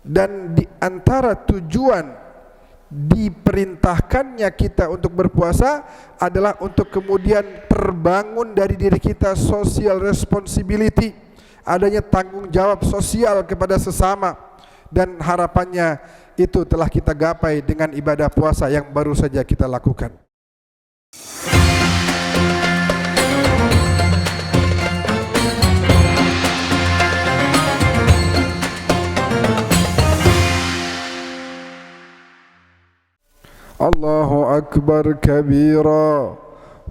Dan di antara tujuan diperintahkannya kita untuk berpuasa adalah untuk kemudian terbangun dari diri kita social responsibility, adanya tanggung jawab sosial kepada sesama, dan harapannya itu telah kita gapai dengan ibadah puasa yang baru saja kita lakukan. Allahu Akbar kabira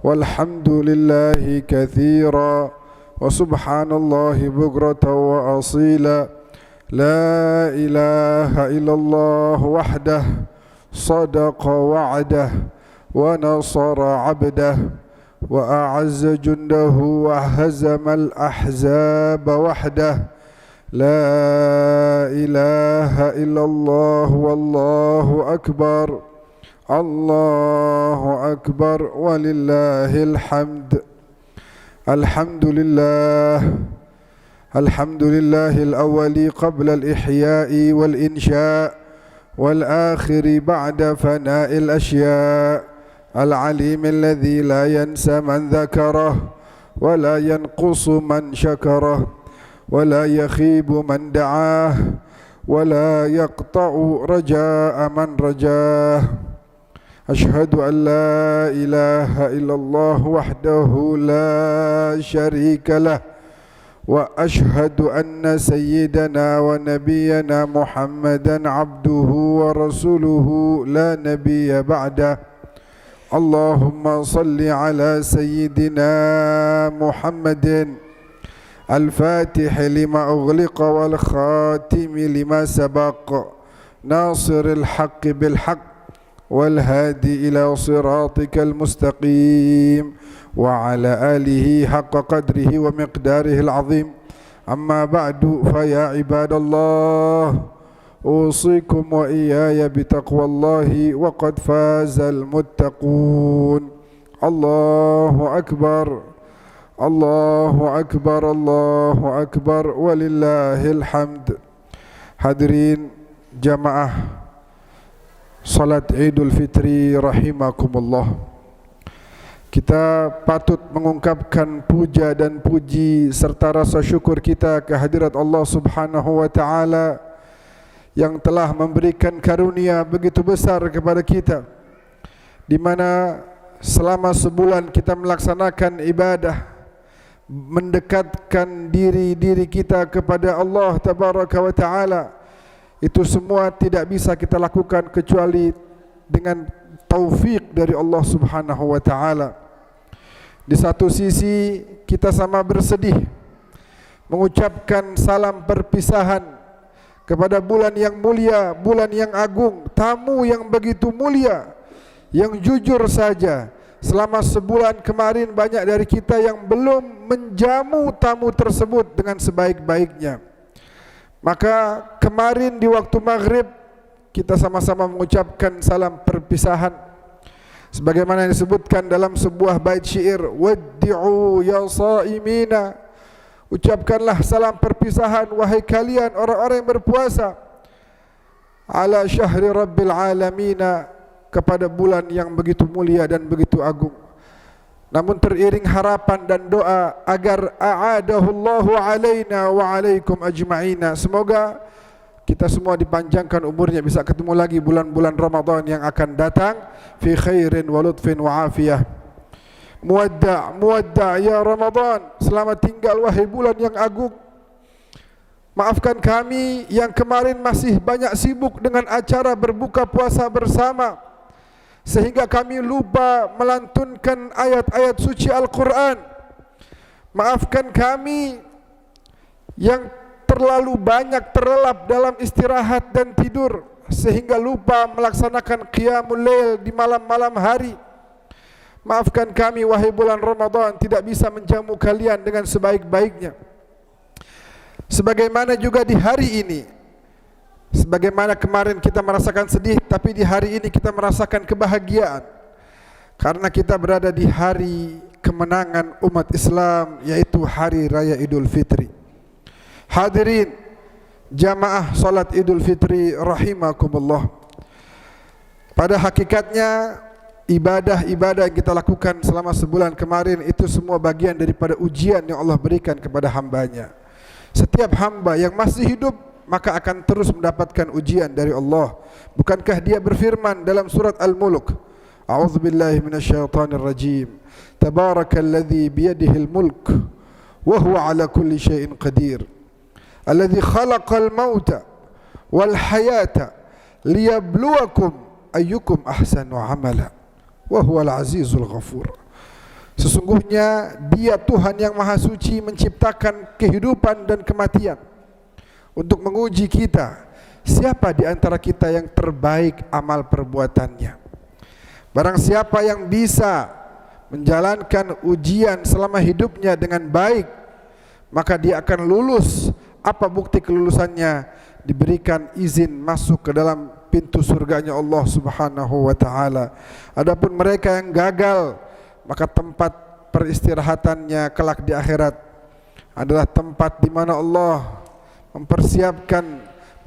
walhamdulillahi kathira wa subhanallahi bukratan wa asila. La ilaha illallah wahdah sadaqa wa'dah wa nasara 'abdah wa a'azza jundahu wa hazamal ahzaba wahdah. La ilaha illallah wallahu akbar. Allahu akbar walillahil hamd. Alhamdulillah. Alhamdulillahil awwali qabla al-ihya'i wal insya' wal akhiri ba'da fana'il asya'. Al-alim alladhi la yansa man dhakarah wa la yanqusu man syakarah wa la yakhibu man da'ah wa la yaqta'u raja'a man rajah. Ashhadu an la ilaha illallah wahdahu la sharika lah wa ashhadu anna sayyidana wa nabiyyana Muhammadan abduhu wa rasuluhu la nabiyya ba'dah. Allahumma salli ala sayyidina Muhammadin al-fatih lima ughliqa wal khatim lima sabaq nasiril haqqi bil haqq والهادي إلى صراطك المستقيم وعلى آله حق قدره ومقداره العظيم. أما بعد فيا عباد الله أوصيكم وإياي بتقوى الله وقد فاز المتقون. الله أكبر الله أكبر الله أكبر ولله الحمد. Hadirin jamaah Salat Idul Fitri rahimakumullah. Kita patut mengungkapkan puja dan puji serta rasa syukur kita kehadirat Allah Subhanahu wa taala yang telah memberikan karunia begitu besar kepada kita, di mana selama sebulan kita melaksanakan ibadah mendekatkan diri kita kepada Allah Tabaraka wa taala. Itu semua tidak bisa kita lakukan kecuali dengan taufik dari Allah Subhanahu wa taala. Di satu sisi kita sama bersedih mengucapkan salam perpisahan kepada bulan yang mulia, bulan yang agung, tamu yang begitu mulia, yang jujur saja selama sebulan kemarin banyak dari kita yang belum menjamu tamu tersebut dengan sebaik-baiknya. Maka kemarin di waktu maghrib kita sama-sama mengucapkan salam perpisahan sebagaimana yang disebutkan dalam sebuah bait syair, waddi'u ya saimina, ucapkanlah salam perpisahan wahai kalian orang-orang yang berpuasa, ala syahri rabbil alamina, kepada bulan yang begitu mulia dan begitu agung. Namun teriring harapan dan doa agar a'adahullahu alaina wa alaikum ajma'ina, semoga kita semua dipanjangkan umurnya bisa ketemu lagi bulan-bulan Ramadan yang akan datang fi khairin wa lutfin wa afiyah. Muwadda' ya Ramadan, selamat tinggal wahai bulan yang agung. Maafkan kami yang kemarin masih banyak sibuk dengan acara berbuka puasa bersama sehingga kami lupa melantunkan ayat-ayat suci Al-Quran. Maafkan kami yang terlalu banyak terlelap dalam istirahat dan tidur sehingga lupa melaksanakan qiyamul lail di malam-malam hari. Maafkan kami wahai bulan Ramadan tidak bisa menjamu kalian dengan sebaik-baiknya. Sebagaimana juga di hari ini, sebagaimana kemarin kita merasakan sedih, tapi di hari ini kita merasakan kebahagiaan karena kita berada di hari kemenangan umat Islam, yaitu Hari Raya Idul Fitri. Hadirin jamaah salat Idul Fitri rahimakumullah. Pada hakikatnya ibadah-ibadah yang kita lakukan selama sebulan kemarin itu semua bagian daripada ujian yang Allah berikan kepada hambanya. Setiap hamba yang masih hidup maka akan terus mendapatkan ujian dari Allah. Bukankah dia berfirman dalam surat Al-Mulk, A'udzubillahi minasyaitonirrajim, Tabarakalladzi biyadihil mulk wa huwa ala kulli syai'in qadir, alladzi khalaqal mauta wal hayata liyabluwakum ayyukum ahsanu amala wa huwal azizul ghafur. Sesungguhnya Dia Tuhan yang Maha Suci menciptakan kehidupan dan kematian untuk menguji kita, siapa di antara kita yang terbaik amal perbuatannya. Barang siapa yang bisa menjalankan ujian selama hidupnya dengan baik, maka dia akan lulus. Apa bukti kelulusannya? Diberikan izin masuk ke dalam pintu surganya Allah Subhanahu wa ta'ala. Adapun mereka yang gagal, maka tempat peristirahatannya kelak di akhirat adalah tempat di mana Allah mempersiapkan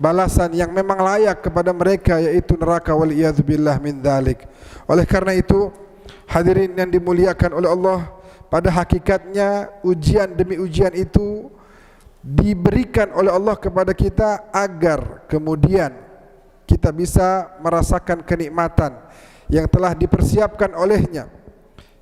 balasan yang memang layak kepada mereka, yaitu neraka, waliyadzubillah min dzalik. Oleh karena itu, hadirin yang dimuliakan oleh Allah, pada hakikatnya ujian demi ujian itu diberikan oleh Allah kepada kita agar kemudian kita bisa merasakan kenikmatan yang telah dipersiapkan olehnya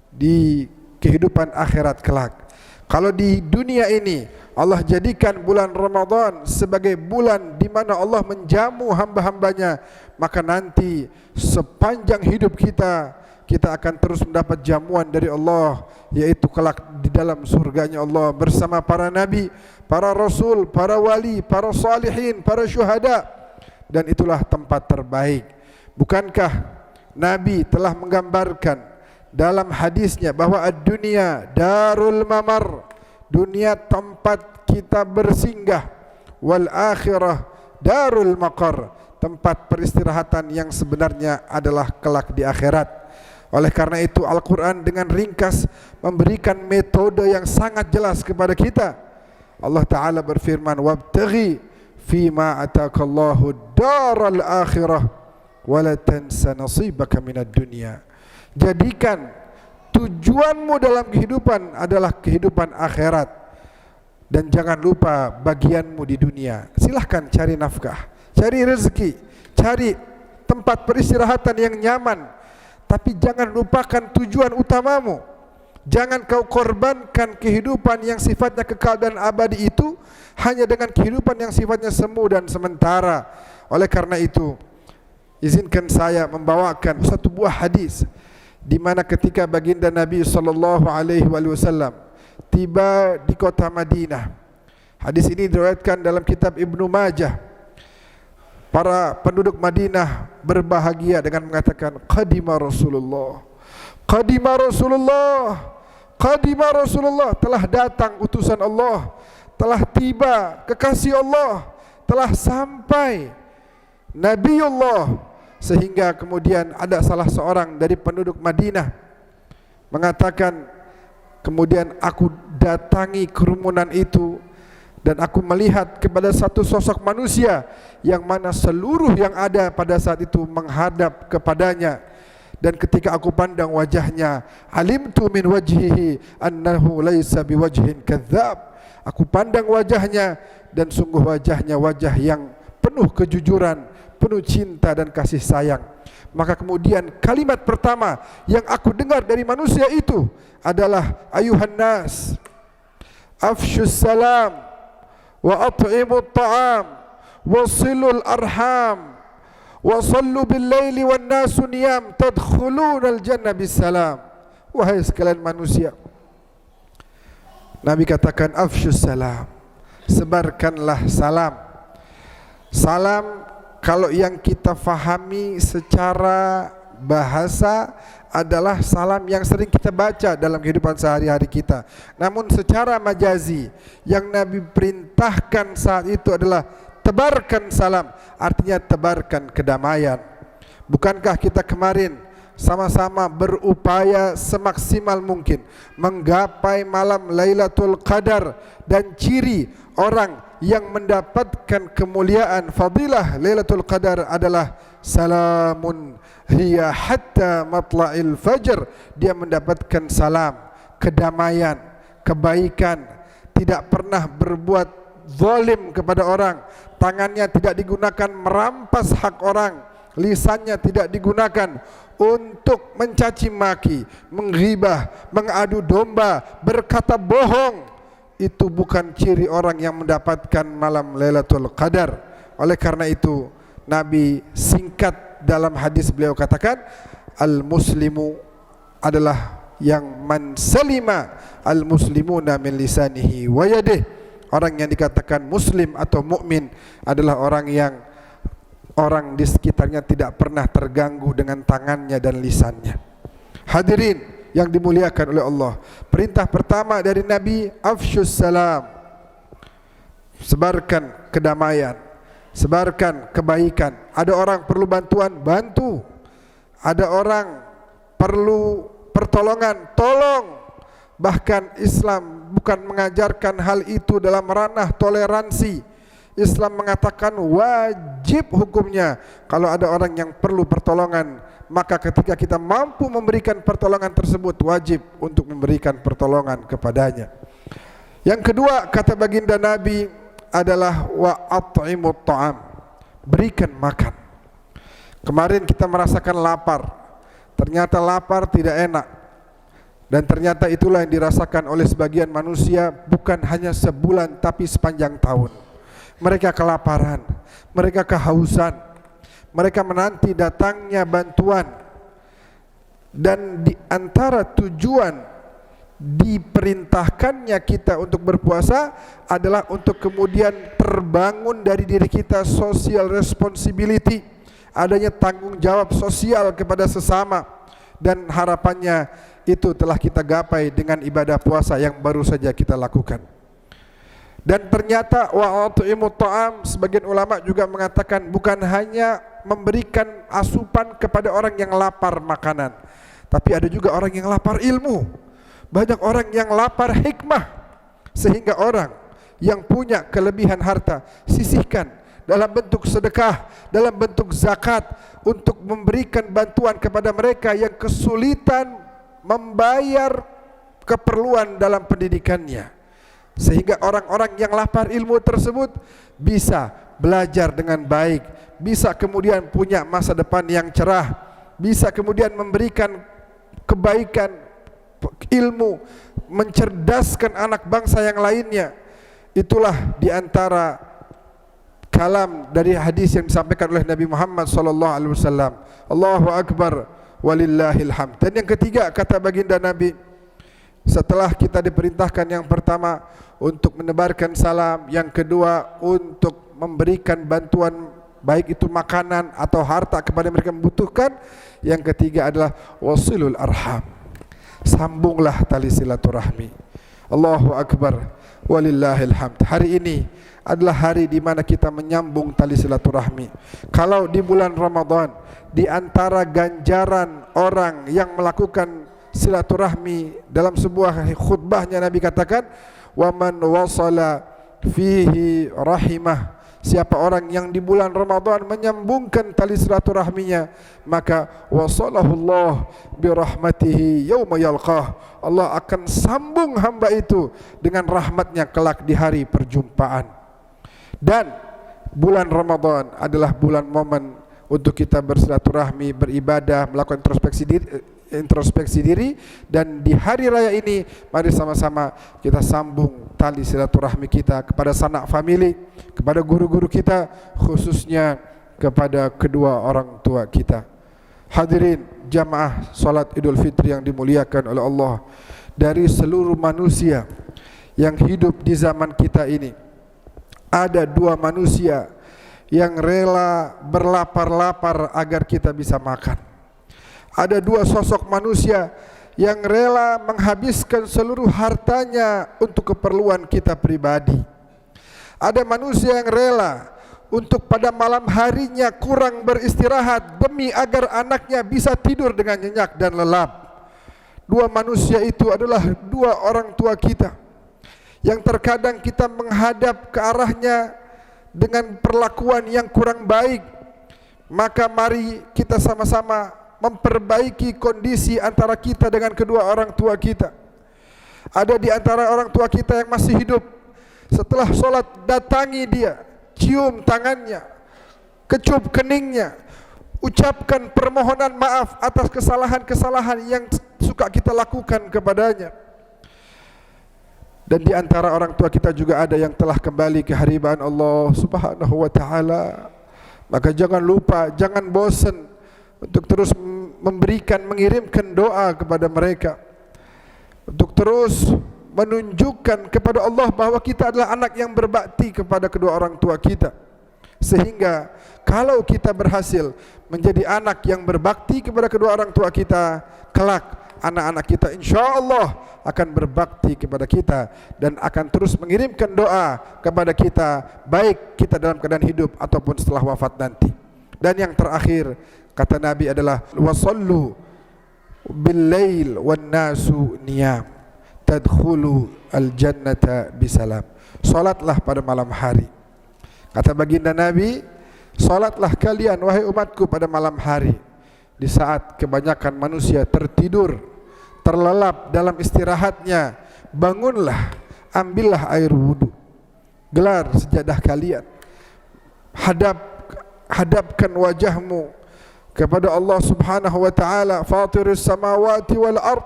di kehidupan akhirat kelak. Kalau di dunia ini Allah jadikan bulan Ramadan sebagai bulan di mana Allah menjamu hamba-hambanya, maka nanti sepanjang hidup kita akan terus mendapat jamuan dari Allah, yaitu kelak di dalam surganya Allah bersama para nabi, para rasul, para wali, para salihin, para syuhada, dan itulah tempat terbaik. Bukankah Nabi telah menggambarkan dalam hadisnya bahwa ad-dunya darul mamar, dunia tempat kita bersinggah, wal akhirah darul maqar, tempat peristirahatan yang sebenarnya adalah kelak di akhirat. Oleh karena itu Al-Quran dengan ringkas memberikan metode yang sangat jelas kepada kita. Allah Ta'ala berfirman, wabtaghi fima atakallahu daral akhirah wala tansa nasibaka minad dunya. Jadikan tujuanmu dalam kehidupan adalah kehidupan akhirat, dan jangan lupa bagianmu di dunia. Silahkan cari nafkah, cari rezeki, cari tempat peristirahatan yang nyaman, tapi jangan lupakan tujuan utamamu. Jangan kau korbankan kehidupan yang sifatnya kekal dan abadi itu hanya dengan kehidupan yang sifatnya semu dan sementara. Oleh karena itu, izinkan saya membawakan satu buah hadis di mana ketika baginda Nabi SAW tiba di kota Madinah. Hadis ini diriwayatkan dalam kitab Ibnu Majah. Para penduduk Madinah berbahagia dengan mengatakan, qadima Rasulullah, qadima Rasulullah, qadima Rasulullah, telah datang utusan Allah, telah tiba kekasih Allah, telah sampai Nabiullah. Sehingga kemudian ada salah seorang dari penduduk Madinah mengatakan, kemudian aku datangi kerumunan itu dan aku melihat kepada satu sosok manusia yang mana seluruh yang ada pada saat itu menghadap kepadanya, dan ketika aku pandang wajahnya, alimtu min wajhihi annahu laisa biwajhin kadzab. Aku pandang wajahnya dan sungguh wajahnya wajah yang penuh kejujuran, penuh cinta dan kasih sayang. Maka kemudian kalimat pertama yang aku dengar dari manusia itu adalah, ayuhan nas, afshus salam wa at'imut ta'am wa silul arham wa sallu bil laili wan nasu niyam tadkhulunal jannah bisalam. Wahai sekalian manusia, Nabi katakan, afshus salam, sebarkanlah salam. Salam kalau yang kita fahami secara bahasa adalah salam yang sering kita baca dalam kehidupan sehari-hari kita. Namun secara majazi yang Nabi perintahkan saat itu adalah tebarkan salam, artinya tebarkan kedamaian. Bukankah kita kemarin sama-sama berupaya semaksimal mungkin menggapai malam Lailatul Qadar, dan ciri orang yang mendapatkan kemuliaan fadilah Lailatul Qadar adalah salamun hiya hatta matla'il fajr. Dia mendapatkan salam, kedamaian, kebaikan, tidak pernah berbuat zalim kepada orang, tangannya tidak digunakan merampas hak orang, lisannya tidak digunakan untuk mencaci maki, menghibah, mengadu domba, berkata bohong. Itu bukan ciri orang yang mendapatkan malam Lailatul Qadar. Oleh karena itu Nabi singkat dalam hadis beliau katakan, al-muslimu adalah yang man salima al-muslimuna min lisanihi wa yadihi. Orang yang dikatakan muslim atau mukmin adalah orang yang orang di sekitarnya tidak pernah terganggu dengan tangannya dan lisannya. Hadirin yang dimuliakan oleh Allah, perintah pertama dari Nabi, afsyus salam, sebarkan kedamaian, sebarkan kebaikan. Ada orang perlu bantuan, bantu. Ada orang perlu pertolongan, tolong. Bahkan Islam bukan mengajarkan hal itu dalam ranah toleransi. Islam mengatakan wajib hukumnya. Kalau ada orang yang perlu pertolongan, maka ketika kita mampu memberikan pertolongan tersebut, wajib untuk memberikan pertolongan kepadanya. Yang kedua, kata baginda Nabi adalah wa at'imut ta'am, berikan makan. Kemarin kita merasakan lapar, ternyata lapar tidak enak. Dan ternyata itulah yang dirasakan oleh sebagian manusia, bukan hanya sebulan tapi sepanjang tahun. Mereka kelaparan, mereka kehausan, mereka menanti datangnya bantuan. Dan di antara tujuan diperintahkannya kita untuk berpuasa adalah untuk kemudian terbangun dari diri kita social responsibility, adanya tanggung jawab sosial kepada sesama. Dan harapannya itu telah kita gapai dengan ibadah puasa yang baru saja kita lakukan. Dan ternyata wa'at'imut ta'am, sebagian ulama juga mengatakan bukan hanya memberikan asupan kepada orang yang lapar makanan, tapi ada juga orang yang lapar ilmu. Banyak orang yang lapar hikmah, sehingga orang yang punya kelebihan harta sisihkan dalam bentuk sedekah, dalam bentuk zakat, untuk memberikan bantuan kepada mereka yang kesulitan membayar keperluan dalam pendidikannya, sehingga orang-orang yang lapar ilmu tersebut bisa belajar dengan baik, bisa kemudian punya masa depan yang cerah, bisa kemudian memberikan kebaikan ilmu, mencerdaskan anak bangsa yang lainnya. Itulah diantara kalam dari hadis yang disampaikan oleh Nabi Muhammad SAW. Allahu Akbar walillahil hamd. Dan yang ketiga, kata baginda Nabi, setelah kita diperintahkan yang pertama untuk menebarkan salam, yang kedua untuk memberikan bantuan baik itu makanan atau harta kepada mereka yang membutuhkan, yang ketiga adalah wasilul arham, sambunglah tali silaturahmi. Allahu Akbar walillahil hamd. Hari ini adalah hari di mana kita menyambung tali silaturahmi. Kalau di bulan Ramadan, di antara ganjaran orang yang melakukan silaturahmi, dalam sebuah khutbahnya Nabi katakan, wa man wasala fihi rahimah, siapa orang yang di bulan Ramadan menyambungkan tali silaturahminya, maka wasalahu Allah birahmatihi yauma yalqah, Allah akan sambung hamba itu dengan rahmatnya kelak di hari perjumpaan. Dan bulan Ramadan adalah bulan momen untuk kita bersilaturahmi, beribadah, melakukan introspeksi diri. Dan di hari raya ini, mari sama-sama kita sambung tali silaturahmi kita kepada sanak famili, kepada guru-guru kita, khususnya kepada kedua orang tua kita. Hadirin jamaah salat Idul Fitri yang dimuliakan oleh Allah, dari seluruh manusia yang hidup di zaman kita ini, ada dua manusia yang rela berlapar-lapar agar kita bisa makan. Ada dua sosok manusia yang rela menghabiskan seluruh hartanya untuk keperluan kita pribadi. Ada manusia yang rela untuk pada malam harinya kurang beristirahat demi agar anaknya bisa tidur dengan nyenyak dan lelap. Dua manusia itu adalah dua orang tua kita yang terkadang kita menghadap ke arahnya dengan perlakuan yang kurang baik, maka mari kita sama-sama memperbaiki kondisi antara kita dengan kedua orang tua kita. Ada di antara orang tua kita yang masih hidup, setelah solat datangi dia, cium tangannya, kecup keningnya, ucapkan permohonan maaf atas kesalahan-kesalahan yang suka kita lakukan kepadanya. Dan di antara orang tua kita juga ada yang telah kembali ke haribaan Allah Subhanahu wa taala. Maka jangan lupa, jangan bosan untuk terus memberikan, mengirimkan doa kepada mereka, untuk terus menunjukkan kepada Allah bahwa kita adalah anak yang berbakti kepada kedua orang tua kita. Sehingga kalau kita berhasil menjadi anak yang berbakti kepada kedua orang tua kita, kelak anak-anak kita insya-Allah akan berbakti kepada kita dan akan terus mengirimkan doa kepada kita, baik kita dalam keadaan hidup ataupun setelah wafat nanti. Dan yang terakhir kata Nabi adalah wasallu bil-lail wan nasu niyam tadkhulu al-jannata bisalam. Salatlah pada malam hari. Kata baginda Nabi, salatlah kalian wahai umatku pada malam hari, di saat kebanyakan manusia tertidur, terlelap dalam istirahatnya. Bangunlah, ambillah air wudu, gelar sejadah kalian, hadapkan wajahmu kepada Allah Subhanahu wa taala, Fatirus samawati wal ard.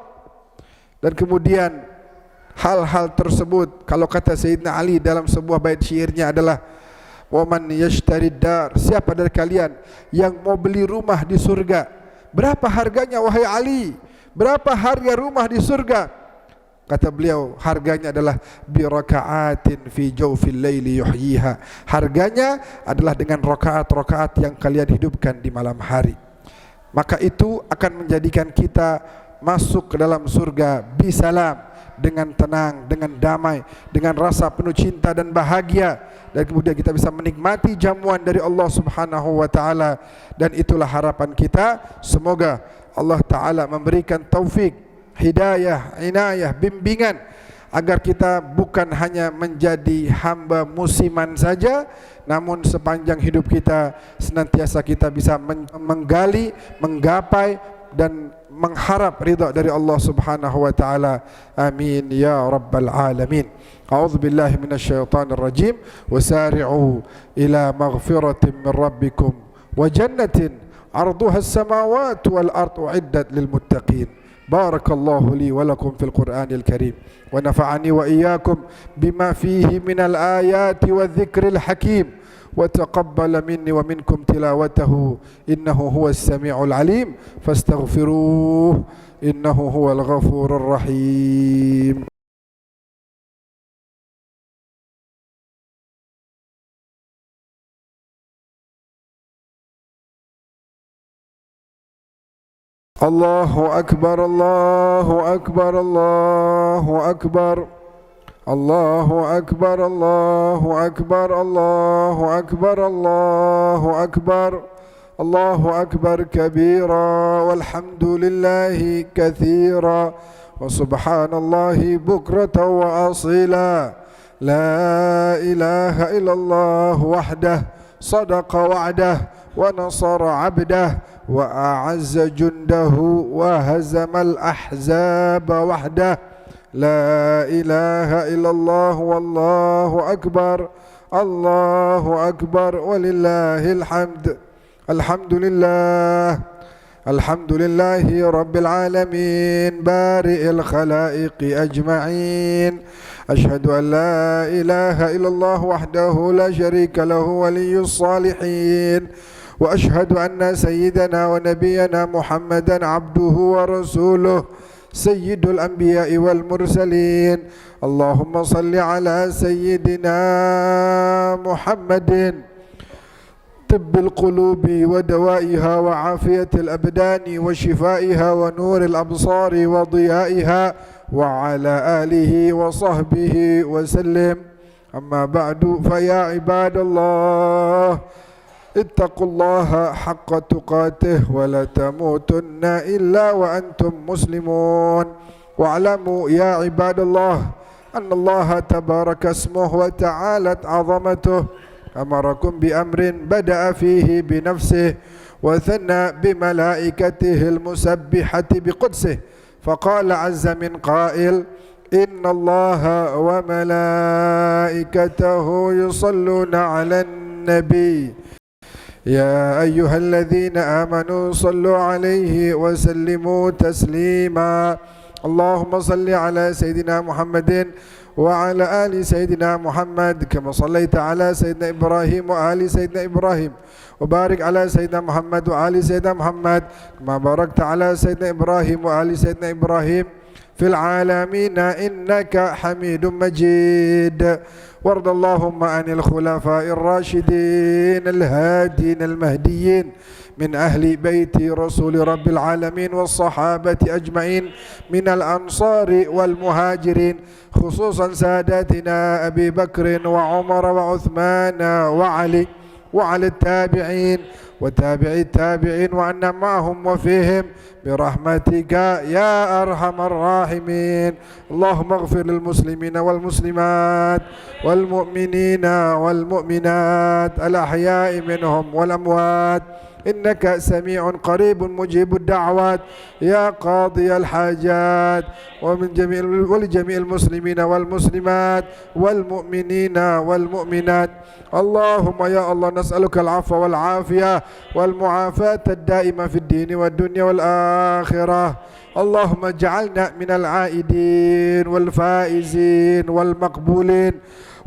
Dan kemudian hal-hal tersebut, kalau kata Sayyidina Ali dalam sebuah bait syairnya adalah waman yashtarid dar, siapa dari kalian yang mau beli rumah di surga? Berapa harganya wahai Ali? Berapa harga rumah di surga? Kata beliau, harganya adalah biraka'atin fi jawfil laili yuhyiha. Harganya adalah dengan rakaat-rakaat yang kalian hidupkan di malam hari. Maka itu akan menjadikan kita masuk ke dalam surga bisalam, dengan tenang, dengan damai, dengan rasa penuh cinta dan bahagia. Dan kemudian kita bisa menikmati jamuan dari Allah Subhanahu wa taala. Dan itulah harapan kita. Semoga Allah taala memberikan taufik, hidayah, inayah, bimbingan agar kita bukan hanya menjadi hamba musiman saja, namun sepanjang hidup kita senantiasa kita bisa menggali, menggapai dan mengharap ridha dari Allah Subhanahu wa taala. Amin ya rabbal alamin. A'udzu billahi minasyaitonir rajim. Wasari'u ila maghfiratin min rabbikum wa jannatin 'arduha as-samawati wal ardu 'iddat lil muttaqin. Barakallahu li wa lakum fil Qur'anil Karim wa nafa'ani wa iyyakum bima fihi minal ayati wadh-dhikril hakim. وتقبل مني ومنكم تلاوته إنه هو السميع العليم فاستغفروه إنه هو الغفور الرحيم. الله أكبر الله أكبر الله أكبر الله أكبر الله أكبر الله أكبر الله أكبر الله أكبر كبيرا والحمد لله كثيرا وسبحان الله بكرة وأصيلا. لا إله إلا الله وحده صدق وعده ونصر عبده وأعز جنده وهزم الأحزاب وحده. لا إله إلا الله والله أكبر الله أكبر ولله الحمد. الحمد لله الحمد لله رب العالمين بارئ الخلائق أجمعين. أشهد أن لا إله إلا الله وحده لا شريك له ولي الصالحين. وأشهد أن سيدنا ونبينا محمدا عبده ورسوله سيد الأنبياء والمرسلين. اللهم صل على سيدنا محمد طب القلوب ودوائها وعافية الأبدان وشفائها ونور الأبصار وضيائها وعلى آله وصحبه وسلم. أما بعد فيا عباد الله اتقوا الله حق تقاته ولا تموتن إلا وأنتم مسلمون. واعلموا يا عباد الله أن الله تبارك اسمه وتعالت عظمته أمركم بأمر بدأ فيه بنفسه وثنى بملائكته المسبحة بقدسه، فقال عز من قائل: إن الله وملائكته يصلون على النبي يا أيها الذين آمنوا صلوا عليه وسلموا تسليما. اللهم صل على سيدنا محمد وعلى آل سيدنا محمد كما صليت على سيدنا إبراهيم وآل سيدنا إبراهيم، وبارك على سيدنا محمد وآل سيدنا محمد كما باركت على سيدنا إبراهيم وآل سيدنا إبراهيم في العالمين إنك حميد مجيد. وارض اللهم عن الخلفاء الراشدين الهادين المهديين من أهل بيت رسول رب العالمين والصحابة أجمعين من الأنصار والمهاجرين، خصوصا ساداتنا أبي بكر وعمر وعثمان وعلي وعلى التابعين وتابعي التابعين وعنا معهم وفيهم برحمتك يا أرحم الراحمين. اللهم اغفر للمسلمين والمسلمات والمؤمنين والمؤمنات الأحياء منهم والأموات إنك سميع قريب مجيب الدعوات يا قاضي الحاجات، ولجميع المسلمين والمسلمات والمؤمنين والمؤمنات. اللهم يا الله نسألك العفو والعافية والمعافاة الدائمة في الدين والدنيا والآخرة. اللهم اجعلنا من العائدين والفائزين والمقبولين،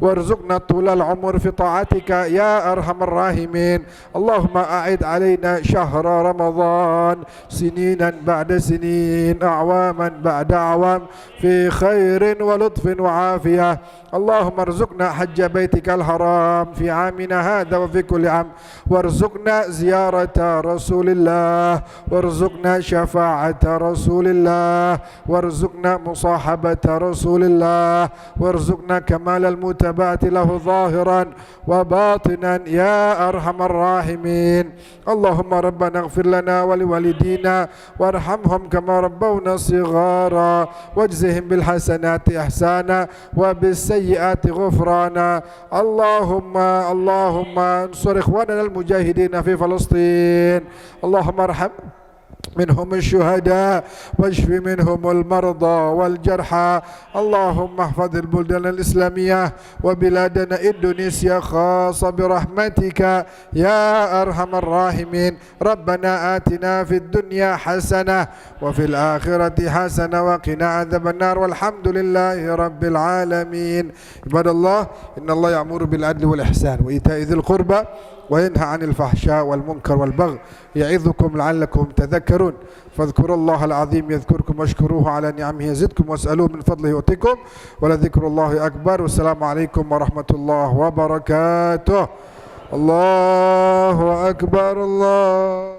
وارزقنا طول العمر في طاعتك يا أرحم الراحمين. اللهم أعد علينا شهر رمضان سنينا بعد سنين، أعواما بعد أعوام، في خير ولطف وعافية. اللهم ارزقنا حج بيتك الحرام في عامنا هذا وفي كل عام، وارزقنا زيارة رسول الله، وارزقنا شفاعة رسول الله، وارزقنا مصاحبة رسول الله، وارزقنا كمال المتابعة له ظاهرا وباطنا يا أرحم الراحمين. اللهم ربنا اغفر لنا ولوالدينا وارحمهم كما ربونا صغارا، واجزهم بالحسنات إحسانا وبالسيئات غفرانا. اللهم انصر إخواننا المجاهدين في فلسطين، اللهم ارحم منهم الشهداء واشف منهم المرضى والجرحى. اللهم احفظ البلدان الإسلامية وبلادنا إندونيسيا خاصة برحمتك يا أرحم الراحمين. ربنا آتنا في الدنيا حسنة وفي الآخرة حسنة وقنا عذاب النار، والحمد لله رب العالمين. عباد الله، إن الله يأمر بالعدل والإحسان وإيتاء ذي القربى وينهى عن الفحشاء والمنكر والبغي يعظكم لعلكم تذكرون. فاذكروا الله العظيم يذكركم واشكروه على نعمه يزدكم واسألوه من فضله يؤتكم ولذكر الله أكبر. والسلام عليكم ورحمة الله وبركاته. الله أكبر. الله